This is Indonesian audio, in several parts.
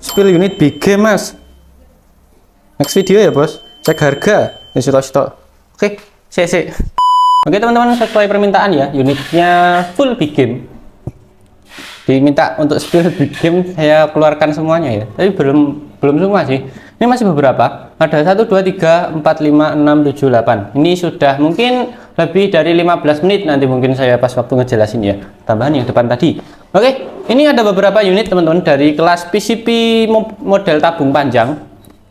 spill unit big game mas. Next video ya bos, cek harga ya stok. Oke, CC. Oke teman-teman, sesuai permintaan ya, unitnya full big game. Diminta untuk spill big game, saya keluarkan semuanya ya. Tapi belum semua sih. Ini masih beberapa. Ada 1, 2, 3, 4, 5, 6, 7, 8. Ini sudah mungkin lebih dari 15 menit nanti mungkin saya pas waktu ngejelasin ya. Tambahan yang depan tadi. Oke, ini ada beberapa unit teman-teman dari kelas PCP model tabung panjang.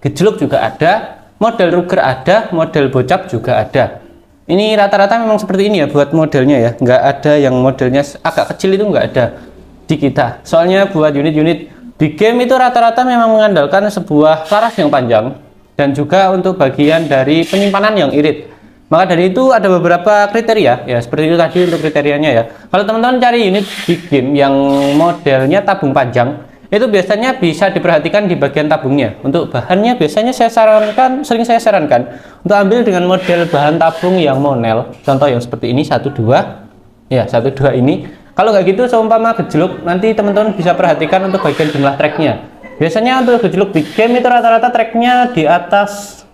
Gejluk juga ada, model Ruger ada, model bocap juga ada. Ini rata-rata memang seperti ini ya buat modelnya ya. Nggak ada yang modelnya agak kecil, itu nggak ada di kita. Soalnya buat unit-unit big game itu rata-rata memang mengandalkan sebuah laras yang panjang dan juga untuk bagian dari penyimpanan yang irit. Maka dari itu ada beberapa kriteria ya, seperti itu tadi untuk kriterianya ya. Kalau teman-teman cari unit big game yang modelnya tabung panjang, itu biasanya bisa diperhatikan di bagian tabungnya. Untuk bahannya biasanya sering saya sarankan untuk ambil dengan model bahan tabung yang monel. Contoh yang seperti ini 1, 2 ya, 1, 2 ini. Kalau nggak gitu seumpama gejluk, nanti teman-teman bisa perhatikan untuk bagian jumlah tracknya. Biasanya untuk gejluk big game itu rata-rata tracknya di atas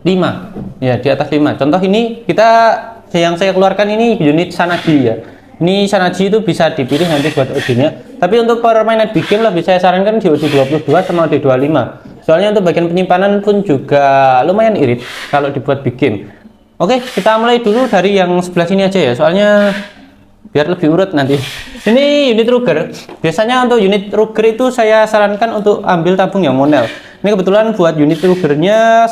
5 ya, di atas 5. Contoh ini yang saya keluarkan ini unit Sanaji ya. Ini Sanaji itu bisa dipilih nanti buat OD-nya. Tapi untuk permainan big game lebih saya sarankan di OD22 sama OD25. Soalnya untuk bagian penyimpanan pun juga lumayan irit kalau dibuat big game. Oke, kita mulai dulu dari yang sebelah sini aja ya. Soalnya biar lebih urut nanti. Ini unit Ruger. Biasanya untuk unit Ruger itu saya sarankan untuk ambil tabung yang monel. Ini kebetulan buat unit Rugernya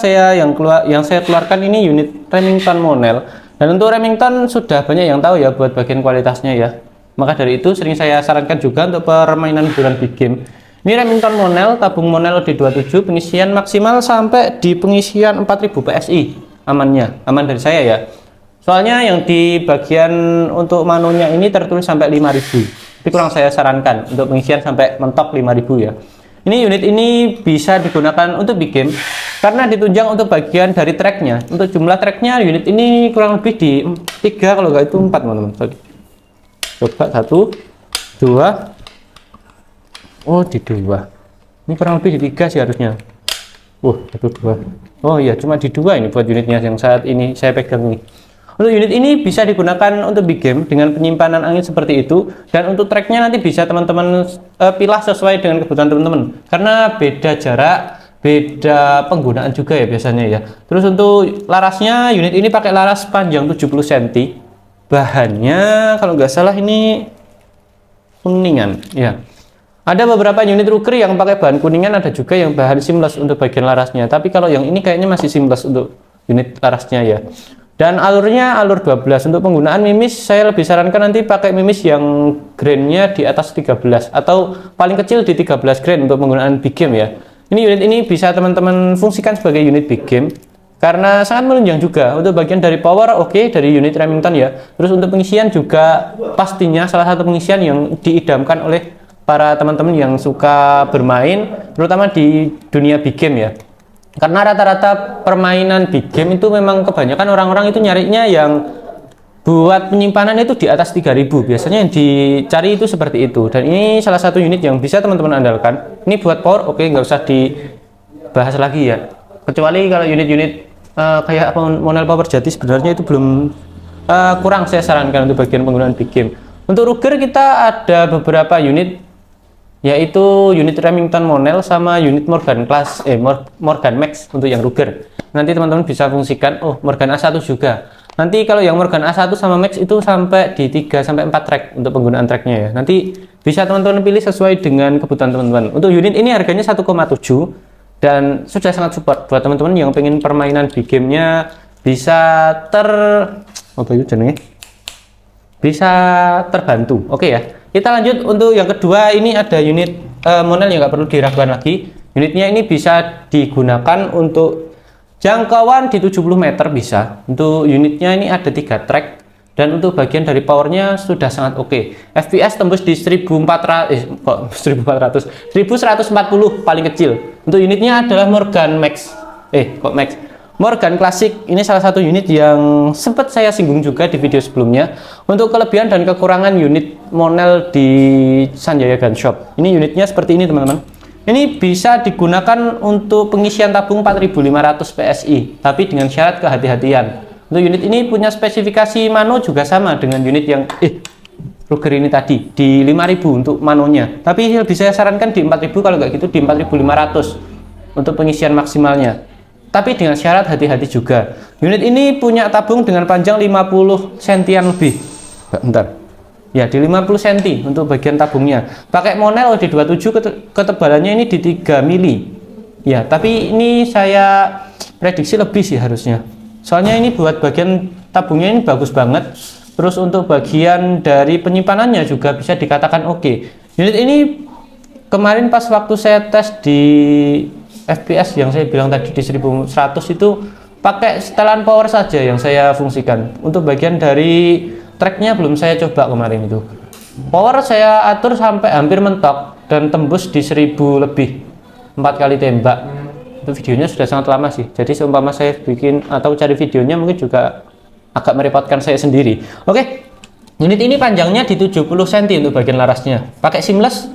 yang saya keluarkan ini unit Remington monel. Dan untuk Remington sudah banyak yang tahu ya buat bagian kualitasnya ya. Maka dari itu sering saya sarankan juga untuk permainan bulan big game. Ini Remington monel, tabung monel OD27, pengisian maksimal sampai di pengisian 4000 PSI. Aman dari saya ya. Soalnya yang di bagian untuk manunya ini tertulis sampai 5000. Tapi kurang saya sarankan untuk pengisian sampai mentok 5000 ya. Ini unit ini bisa digunakan untuk big game karena ditunjang untuk bagian dari tracknya. Untuk jumlah tracknya unit ini kurang lebih di 3, kalau nggak itu 4 teman-teman. Coba 1, 2. Oh di 2. Ini kurang lebih di 3 sih harusnya. 1, 2. Oh iya, cuma di 2 ini buat unitnya yang saat ini saya pegang ini. Untuk unit ini bisa digunakan untuk big game dengan penyimpanan angin seperti itu, dan untuk tracknya nanti bisa teman-teman pilah sesuai dengan kebutuhan teman-teman karena beda jarak, beda penggunaan juga ya biasanya ya. Terus untuk larasnya unit ini pakai laras panjang 70 cm. Bahannya kalau nggak salah ini kuningan ya. Ada beberapa unit Ruger yang pakai bahan kuningan, ada juga yang bahan seamless untuk bagian larasnya. Tapi kalau yang ini kayaknya masih seamless untuk unit larasnya ya. Dan alurnya alur 12. Untuk penggunaan mimis saya lebih sarankan nanti pakai mimis yang grainnya di atas 13 atau paling kecil di 13 grain untuk penggunaan big game ya. Ini unit ini bisa teman-teman fungsikan sebagai unit big game karena sangat menunjang juga. Untuk bagian dari power oke, dari unit Remington ya. Terus untuk pengisian juga pastinya salah satu pengisian yang diidamkan oleh para teman-teman yang suka bermain terutama di dunia big game ya. Karena rata-rata permainan big game itu memang kebanyakan orang-orang itu nyarinya yang buat penyimpanan itu di atas 3000. Biasanya yang dicari itu seperti itu. Dan ini salah satu unit yang bisa teman-teman andalkan. Ini buat power oke, nggak usah dibahas lagi ya. Kecuali kalau unit-unit kayak monel power jati sebenarnya itu belum kurang saya sarankan untuk bagian penggunaan big game. Untuk Ruger kita ada beberapa unit, yaitu unit Remington monel sama unit Morgan Max untuk yang Ruger. Nanti teman-teman bisa fungsikan Morgan A1 juga. Nanti kalau yang Morgan A1 sama Max itu sampai di 3 sampai 4 track untuk penggunaan tracknya ya. Nanti bisa teman-teman pilih sesuai dengan kebutuhan teman-teman. Untuk unit ini harganya 1,7 dan sudah sangat support buat teman-teman yang pengen permainan big game-nya bisa bisa terbantu. Oke ya. Kita lanjut untuk yang kedua. Ini ada unit monel yang nggak perlu diragukan lagi. Unitnya ini bisa digunakan untuk jangkauan di 70 meter bisa. Untuk unitnya ini ada 3 track dan untuk bagian dari powernya sudah sangat oke. FPS tembus di 1140 paling kecil. Untuk unitnya adalah Morgan Max. Max. Morgan Classic ini salah satu unit yang sempat saya singgung juga di video sebelumnya. Untuk kelebihan dan kekurangan unit Monel di Sanjaya Gun Shop. Ini unitnya seperti ini teman-teman. Ini bisa digunakan untuk pengisian tabung 4500 PSI, tapi dengan syarat kehati-hatian. Untuk unit ini punya spesifikasi mano juga sama dengan unit yang Ruger ini tadi di 5000 untuk manonya. Tapi lebih saya sarankan di 4000, kalau nggak gitu di 4500 untuk pengisian maksimalnya. Tapi dengan syarat hati-hati juga. Unit ini punya tabung dengan panjang 50 cm lebih. Bentar. Ya, di 50 cm untuk bagian tabungnya. Pakai Monel OD27, ketebalannya ini di 3 mili. Ya, tapi ini saya prediksi lebih sih harusnya. Soalnya ini buat bagian tabungnya ini bagus banget. Terus untuk bagian dari penyimpanannya juga bisa dikatakan oke. Unit ini kemarin pas waktu saya tes di FPS yang saya bilang tadi di 1100 itu pakai setelan power saja yang saya fungsikan. Untuk bagian dari tracknya belum saya coba kemarin itu. Power saya atur sampai hampir mentok dan tembus di 1000 lebih 4 kali tembak. Itu videonya sudah sangat lama sih. Jadi seumpama saya bikin atau cari videonya mungkin juga agak merepotkan saya sendiri. Oke. Unit ini panjangnya di 70 cm untuk bagian larasnya. Pakai seamless.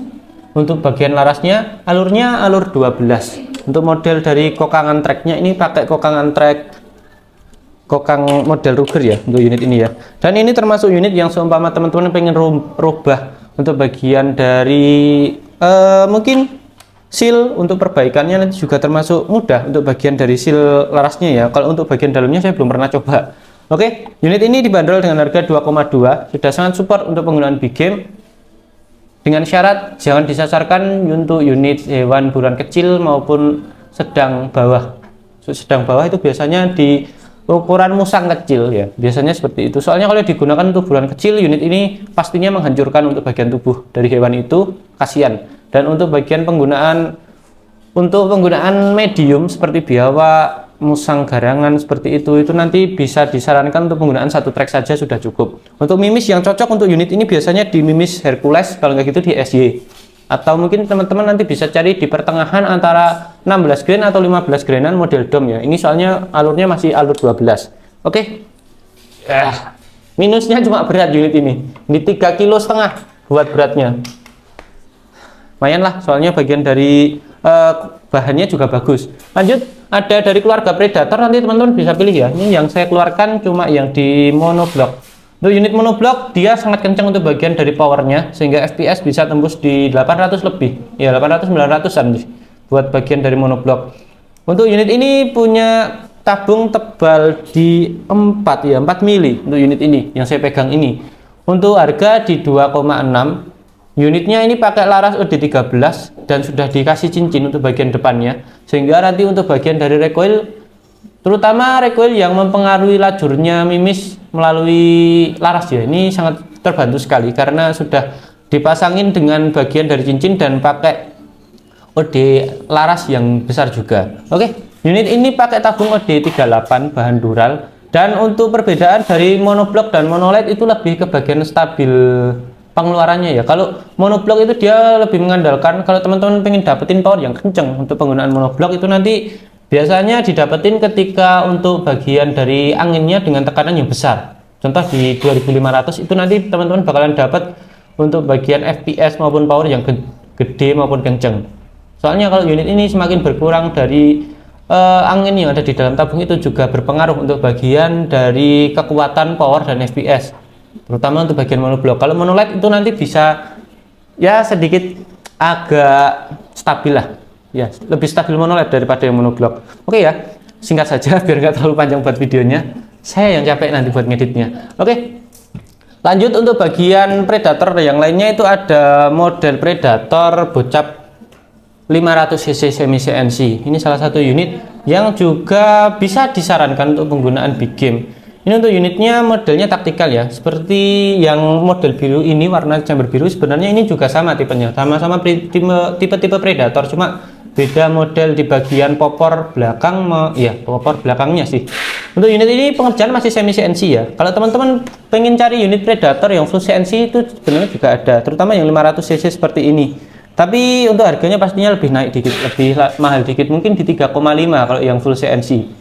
Untuk bagian larasnya alurnya alur 12. Untuk model dari kokangan tracknya ini pakai kokangan track kokang model Ruger ya untuk unit ini ya. Dan ini termasuk unit yang seumpama teman-teman pengen rubah untuk bagian dari mungkin seal untuk perbaikannya nanti juga termasuk mudah untuk bagian dari seal larasnya ya. Kalau untuk bagian dalamnya saya belum pernah coba. Oke, unit ini dibanderol dengan harga 2,2, sudah sangat support untuk penggunaan big game. Dengan syarat jangan disasarkan untuk unit hewan buruan kecil maupun sedang bawah. Sedang bawah itu biasanya di ukuran musang kecil ya. Biasanya seperti itu. Soalnya kalau digunakan untuk buruan kecil, unit ini pastinya menghancurkan untuk bagian tubuh dari hewan itu, kasihan. Dan untuk bagian penggunaan medium seperti biawak, musang garangan seperti itu nanti bisa disarankan untuk penggunaan satu track saja sudah cukup. Untuk mimis yang cocok untuk unit ini biasanya di mimis Hercules, kalau nggak gitu di SY, atau mungkin teman-teman nanti bisa cari di pertengahan antara 16 grain atau 15 grainan model dom ya. Ini soalnya alurnya masih alur 12. Oke. Minusnya cuma berat unit ini 3,5 kg buat beratnya. Lumayan lah, soalnya bagian dari bahannya juga bagus. Lanjut, ada dari keluarga Predator, nanti teman-teman bisa pilih ya. Ini yang saya keluarkan cuma yang di monoblock. Untuk unit monoblock dia sangat kencang untuk bagian dari powernya, sehingga FPS bisa tembus di 800 lebih ya, 800-900an buat bagian dari monoblock. Untuk unit ini punya tabung tebal di 4 mili untuk unit ini yang saya pegang ini. Untuk harga di 2,6. Unitnya ini pakai laras OD13 dan sudah dikasih cincin untuk bagian depannya, sehingga nanti untuk bagian dari recoil, terutama recoil yang mempengaruhi lajurnya mimis melalui laras ya, ini sangat terbantu sekali karena sudah dipasangin dengan bagian dari cincin dan pakai OD laras yang besar juga. Oke, unit ini pakai tabung OD38 bahan dural, dan untuk perbedaan dari monoblock dan monoled itu lebih ke bagian stabil pengeluarannya ya. Kalau monoblock itu dia lebih mengandalkan, kalau teman-teman pengen dapetin power yang kenceng untuk penggunaan monoblock itu nanti biasanya didapetin ketika untuk bagian dari anginnya dengan tekanan yang besar. Contoh di 2500 itu nanti teman-teman bakalan dapat untuk bagian FPS maupun power yang gede maupun kenceng. Soalnya kalau unit ini semakin berkurang dari angin yang ada di dalam tabung itu juga berpengaruh untuk bagian dari kekuatan power dan FPS. Terutama untuk bagian monoblock. Kalau monoled itu nanti bisa ya sedikit agak stabil lah ya, lebih stabil monoled daripada yang monoblock. Oke ya, singkat saja biar nggak terlalu panjang buat videonya, saya yang capek nanti buat ngeditnya. Oke, lanjut untuk bagian Predator yang lainnya itu ada model Predator bocap 500cc semi CNC. Ini salah satu unit yang juga bisa disarankan untuk penggunaan big game. Ini untuk unitnya modelnya taktikal ya, seperti yang model biru ini, warna chamber biru. Sebenarnya ini juga sama tipenya, sama-sama tipe-tipe Predator, cuma beda model di bagian popor belakang, ya popor belakangnya sih. Untuk unit ini pengerjaan masih semi CNC ya. Kalau teman-teman pengen cari unit Predator yang full CNC itu sebenarnya juga ada, terutama yang 500cc seperti ini. Tapi untuk harganya pastinya lebih naik dikit, lebih mahal dikit, mungkin di 3,5 kalau yang full CNC.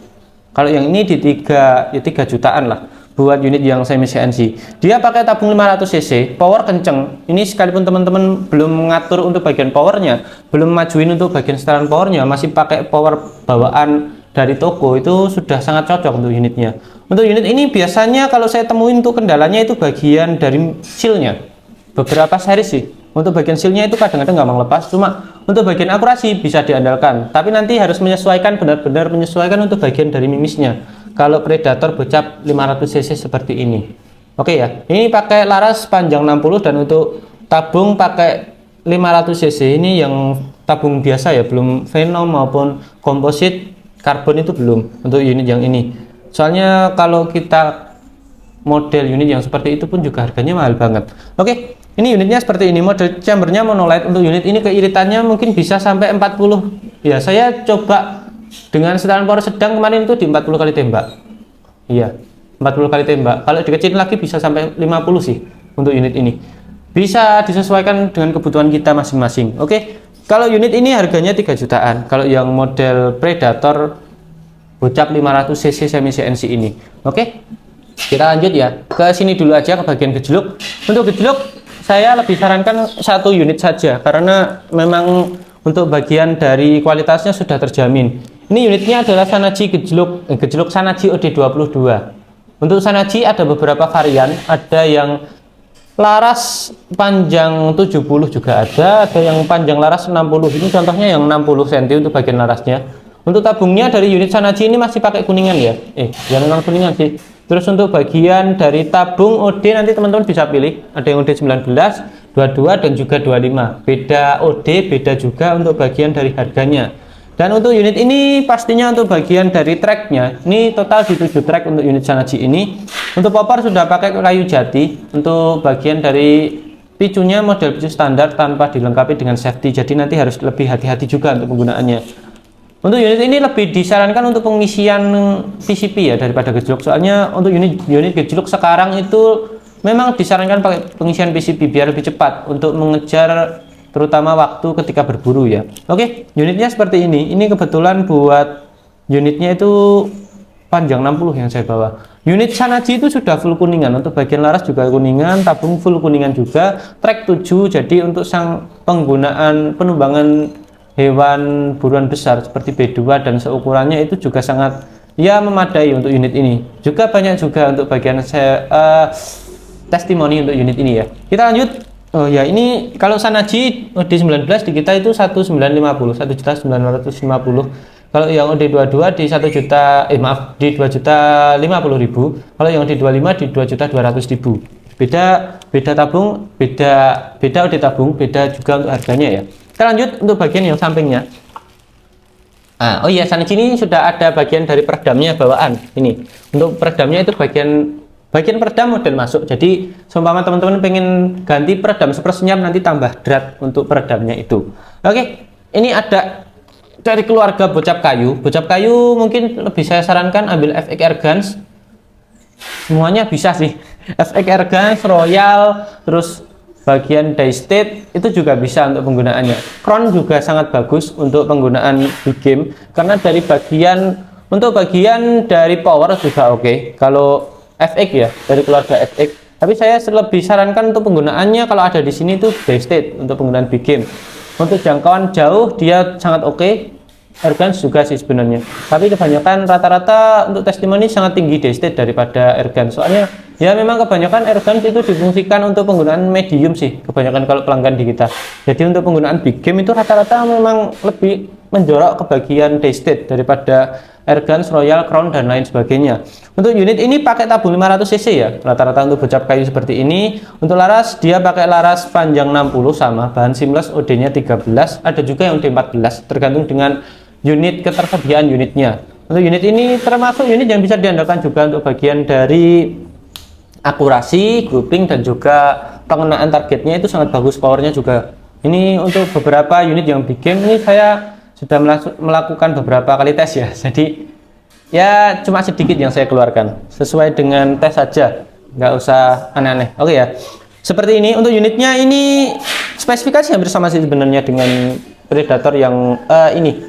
Kalau yang ini di 3 jutaan lah buat unit yang semi CNC. Dia pakai tabung 500 cc, power kenceng. Ini sekalipun teman-teman belum mengatur untuk bagian powernya, belum majuin untuk bagian setelan powernya, masih pakai power bawaan dari toko, itu sudah sangat cocok untuk unitnya. Untuk unit ini biasanya kalau saya temuin untuk kendalanya itu bagian dari sealnya. Beberapa seri sih untuk bagian sealnya itu kadang-kadang gampang lepas, cuma untuk bagian akurasi bisa diandalkan, tapi nanti harus menyesuaikan, benar-benar menyesuaikan untuk bagian dari mimisnya. Kalau Predator bocap 500 cc seperti ini, oke ya, ini pakai laras panjang 60, dan untuk tabung pakai 500 cc. Ini yang tabung biasa ya, belum Venom maupun komposit karbon itu belum untuk unit yang ini. Soalnya kalau kita model unit yang seperti itu pun juga harganya mahal banget. Oke, ini unitnya seperti ini, model chambernya monolight. Untuk unit ini keiritannya mungkin bisa sampai 40 ya. Saya coba dengan setelan power sedang kemarin itu di 40 kali tembak. Iya, 40 kali tembak. Kalau dikecilin lagi bisa sampai 50 sih untuk unit ini. Bisa disesuaikan dengan kebutuhan kita masing-masing. Oke, kalau unit ini harganya 3 jutaan. Kalau yang model Predator bocap 500 cc semi CNC ini. Oke, kita lanjut ya. Ke sini dulu aja, ke bagian gejluk. Untuk gejluk saya lebih sarankan 1 unit saja, karena memang untuk bagian dari kualitasnya sudah terjamin. Ini unitnya adalah Sanaji gejluk Sanaji OD22. Untuk Sanaji ada beberapa varian, ada yang laras panjang 70 juga ada yang panjang laras 60. Ini contohnya yang 60 cm untuk bagian larasnya. Untuk tabungnya dari unit Sanaji ini masih pakai kuningan ya, jangan kuningan sih. Terus untuk bagian dari tabung OD nanti teman-teman bisa pilih, ada yang OD 19, 22 dan juga 25. Beda OD, beda juga untuk bagian dari harganya. Dan untuk unit ini pastinya untuk bagian dari tracknya, ini total di 7 track untuk unit Sanaji ini. Untuk popor sudah pakai kayu jati. Untuk bagian dari picunya model picu standar tanpa dilengkapi dengan safety, jadi nanti harus lebih hati-hati juga untuk penggunaannya. Untuk unit ini lebih disarankan untuk pengisian PCP ya daripada gejluk. Soalnya untuk unit gejluk sekarang itu memang disarankan pakai pengisian PCP biar lebih cepat untuk mengejar terutama waktu ketika berburu ya. Oke, unitnya seperti ini. Ini kebetulan buat unitnya itu panjang 60 yang saya bawa. Unit Sanaji itu sudah full kuningan. Untuk bagian laras juga kuningan, tabung full kuningan juga, track 7. Jadi untuk sang penggunaan penumbangan hewan buruan besar seperti B2 dan seukurannya itu juga sangat ya memadai untuk unit ini. Juga banyak juga untuk bagian saya testimoni untuk unit ini ya. Kita lanjut. Oh ya, ini kalau Sanaji OD19 di kita itu 1950, 1.950. Kalau yang OD22 di 1 juta di 2.050.000. Kalau yang OD25 di 2.200.000. Beda tabung, beda OD tabung, beda juga untuk harganya ya. Kita lanjut untuk bagian yang sampingnya. Oh iya, Sanaji ini sudah ada bagian dari peredamnya bawaan. Ini untuk peredamnya itu bagian peredam model masuk. Jadi seumpama teman-teman pengen ganti peredam super senyap, nanti tambah drat untuk peredamnya itu. Oke, ini ada dari keluarga bocap kayu. Bocap kayu mungkin lebih saya sarankan ambil FX Airguns. Semuanya bisa sih. FX Airguns, Royal, terus bagian Daystate itu juga bisa untuk penggunaannya. Crown juga sangat bagus untuk penggunaan di game, karena dari bagian dari power juga oke. Kalau FX ya, dari keluarga FX. Tapi saya lebih sarankan untuk penggunaannya kalau ada di sini tuh Daystate untuk penggunaan big game. Untuk jangkauan jauh dia sangat oke. Airguns juga sih sebenarnya. Tapi kebanyakan rata-rata untuk testimoni sangat tinggi Daystate daripada Airguns. Soalnya ya memang kebanyakan Airguns itu difungsikan untuk penggunaan medium sih. Kebanyakan kalau pelanggan di kita. Jadi untuk penggunaan big game itu rata-rata memang lebih menjorok ke bagian Daystate daripada Airguns, Royal, Crown dan lain sebagainya. Untuk unit ini pakai tabung 500 cc ya, rata-rata untuk bocap kayu seperti ini. Untuk laras dia pakai laras panjang 60 sama, bahan seamless, OD-nya 13, ada juga yang OD 14, tergantung dengan unit ketersediaan unitnya. Untuk unit ini termasuk unit yang bisa diandalkan juga untuk bagian dari akurasi, grouping dan juga pengenaan targetnya itu sangat bagus, powernya juga. Ini untuk beberapa unit yang big game ini saya sudah melakukan beberapa kali tes ya, jadi ya cuma sedikit yang saya keluarkan sesuai dengan tes saja, nggak usah aneh-aneh. Oke ya, seperti ini. Untuk unitnya ini spesifikasi hampir sama sih sebenarnya dengan Predator yang ini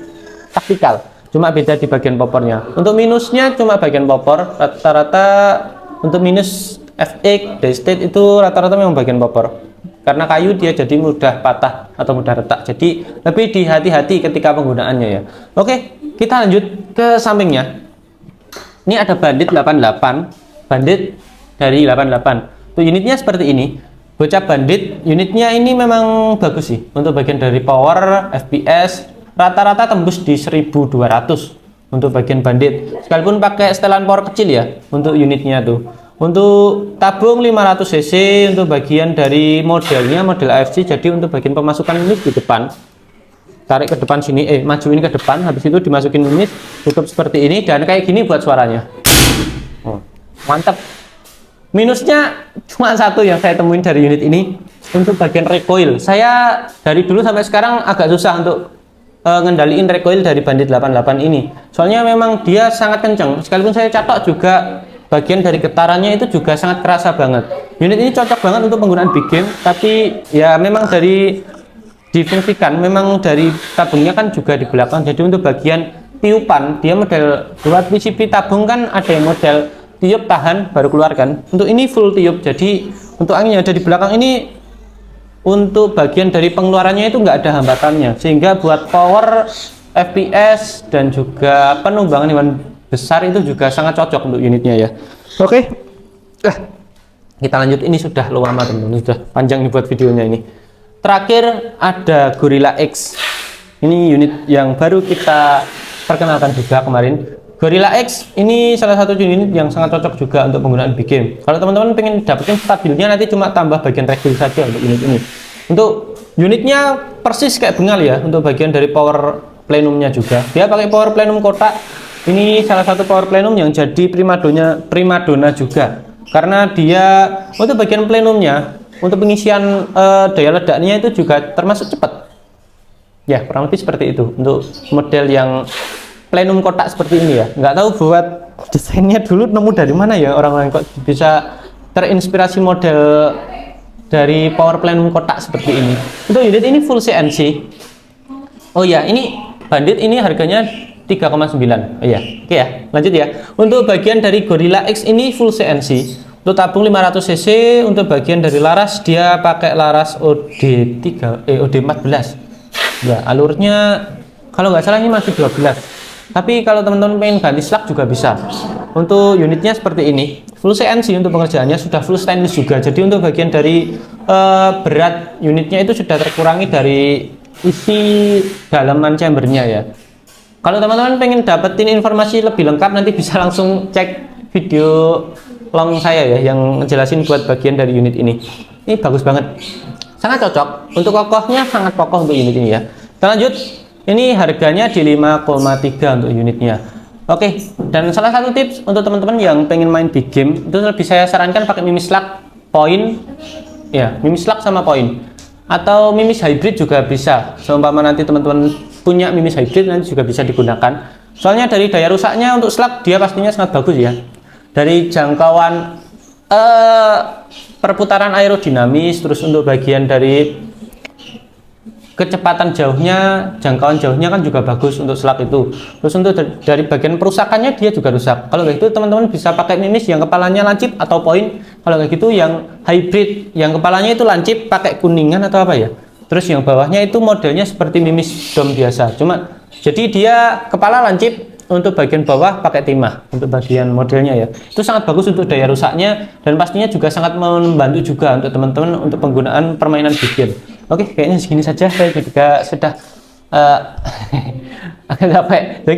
taktikal, cuma beda di bagian popornya. Untuk minusnya cuma bagian popor, rata-rata untuk minus FX, Daystate itu rata-rata memang bagian popor. Karena kayu dia jadi mudah patah atau mudah retak. Jadi lebih dihati-hati ketika penggunaannya ya. Oke, kita lanjut ke sampingnya. Ini ada bandit 88, bandit dari 88. Tuh unitnya seperti ini. Bocah bandit, unitnya ini memang bagus sih. Untuk bagian dari power, FPS, rata-rata tembus di 1200 untuk bagian bandit. Sekalipun pakai setelan power kecil ya, untuk unitnya tuh. Untuk tabung 500 cc, untuk bagian dari modelnya, model AFC, jadi untuk bagian pemasukan unit di depan. Tarik ke depan sini, majuin ke depan, habis itu dimasukin unit, tutup seperti ini, dan kayak gini buat suaranya. Mantap. Minusnya cuma satu yang saya temuin dari unit ini, untuk bagian recoil. Saya dari dulu sampai sekarang agak susah untuk ngendaliin recoil dari bandit 88 ini. Soalnya memang dia sangat kenceng. Sekalipun saya catok juga bagian dari getarannya itu juga sangat kerasa banget. Unit ini cocok banget untuk penggunaan big game, tapi ya memang dari difungsikan, memang dari tabungnya kan juga di belakang. Jadi untuk bagian tiupan, dia model buat PCB tabung kan ada yang model tiup tahan baru keluarkan. Untuk ini full tiup, jadi untuk angin yang ada di belakang ini untuk bagian dari pengeluarannya itu nggak ada hambatannya, sehingga buat power, FPS dan juga penunggangan hewan besar itu juga sangat cocok untuk unitnya ya. Oke, kita lanjut. Ini sudah lama teman-teman, sudah panjang nih buat videonya ini. Terakhir ada Gorilla X. Ini unit yang baru kita perkenalkan juga kemarin. Gorilla X ini salah satu unit yang sangat cocok juga untuk penggunaan big game. Kalau teman-teman pengen dapetin stabilnya, nanti cuma tambah bagian regul saja untuk unit ini. Untuk unitnya persis kayak bengal ya, untuk bagian dari power plenumnya juga. Dia pakai power plenum kotak. Ini salah satu power plenum yang jadi primadona juga. Karena dia untuk bagian plenumnya, untuk pengisian daya ledaknya itu juga termasuk cepat. Ya, kurang lebih seperti itu untuk model yang plenum kotak seperti ini ya. Nggak tahu buat desainnya dulu nemu dari mana ya orang-orang kok bisa terinspirasi model dari power plenum kotak seperti ini. Untuk unit ini full CNC. Oh ya, ini bandit ini harganya 3,9. Oh ya, oke ya, lanjut ya. Untuk bagian dari Gorilla X ini full CNC. Untuk tabung 500 cc, untuk bagian dari laras dia pakai laras OD14. Ya, alurnya kalau nggak salah ini masih 12. Tapi kalau teman-teman pengen ganti slug juga bisa. Untuk unitnya seperti ini, full CNC untuk pengerjaannya, sudah full stainless juga. Jadi untuk bagian dari berat unitnya itu sudah terkurangi dari isi dalaman chambernya ya. Kalau teman-teman pengen dapetin informasi lebih lengkap, nanti bisa langsung cek video long saya ya, yang ngejelasin buat bagian dari unit ini. Ini bagus banget, sangat cocok. Untuk kokohnya sangat kokoh untuk unit ini ya. Kita lanjut. Ini harganya di 5,3 untuk unitnya. Oke, dan salah satu tips untuk teman-teman yang pengen main big game, itu lebih saya sarankan pakai mimis slug point. Ya, mimis slug sama point. Atau mimis hybrid juga bisa. Seumpama nanti teman-teman punya mimis hybrid, nanti juga bisa digunakan. Soalnya dari daya rusaknya untuk slug dia pastinya sangat bagus ya. Dari jangkauan perputaran aerodinamis, terus untuk bagian dari kecepatan jauhnya, jangkauan jauhnya kan juga bagus untuk slug itu. Terus untuk dari bagian perusakannya dia juga rusak. Kalau kayak gitu teman-teman bisa pakai mimis yang kepalanya lancip atau point. Kalau kayak gitu yang hybrid, yang kepalanya itu lancip pakai kuningan atau apa ya. Terus yang bawahnya itu modelnya seperti mimis dom biasa. Cuma jadi dia kepala lancip, untuk bagian bawah pakai timah untuk bagian modelnya ya. Itu sangat bagus untuk daya rusaknya, dan pastinya juga sangat membantu juga untuk teman-teman untuk penggunaan permainan big game. Oke, kayaknya segini saja. Saya juga sudah agak capek.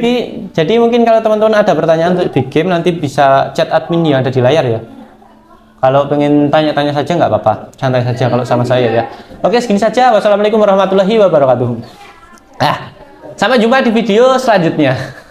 Jadi mungkin kalau teman-teman ada pertanyaan untuk big game, nanti bisa chat admin yang ada di layar ya. Kalau pengen tanya-tanya saja nggak apa-apa, santai saja kalau sama saya ya. Oke, segini saja. Wassalamualaikum warahmatullahi wabarakatuh. Sampai jumpa di video selanjutnya.